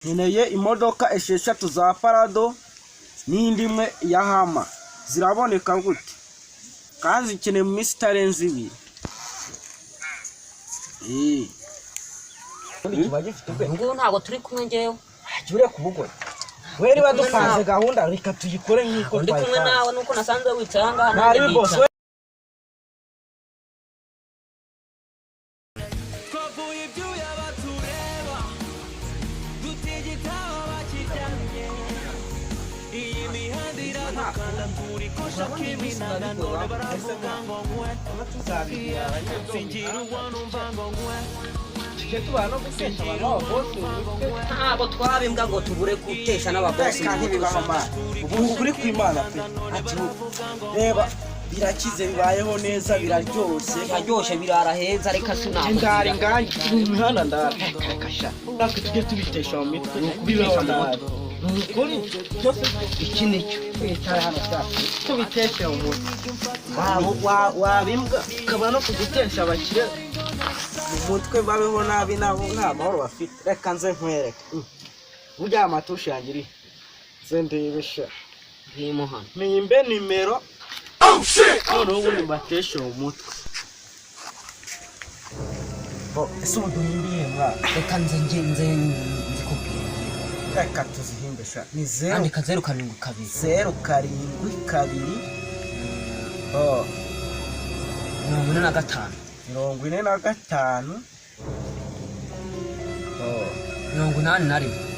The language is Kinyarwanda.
nkeneye imodoka esheshatu za Parado n'indi imwe ya Hama. Ziraboneka gute? Kandi zikeneye mu minsi itarenze 2. Ngo ntago turi kumwe ngewe. Jure kubugora. Weri badupanze gahunda reka tuyikore nk'iko ndi kumwe nawe nuko nasanze wicanga nari boss. Ntabwo twabimbwa ngo tubure gutesha n'ababosi kandi bibahama ubu kuri kwimana pe ati reba birakize bibayeho neza biraryoshye birara heza reka sinako ndari nganje imihanda ndakasha natwe tujye tubitesha mu mitwe kubibeho nabi kuri cyose iki nicyo twitara hano cyane tubitesha mu mutwe wabimbwa kaba no kugutesha abakire umutwe babeho nabi nabo nta mahoro bafite reka nze nkwereke burya amatusha yangiri zendebesha ntimuhana nimbe nimero none ubu nibatesha umutwe ese ubu duhimbiye mwa reka nze nzikubwira reka tuzihimbesha ni 0 andika 0 0 karindwi kabiri 45 45 81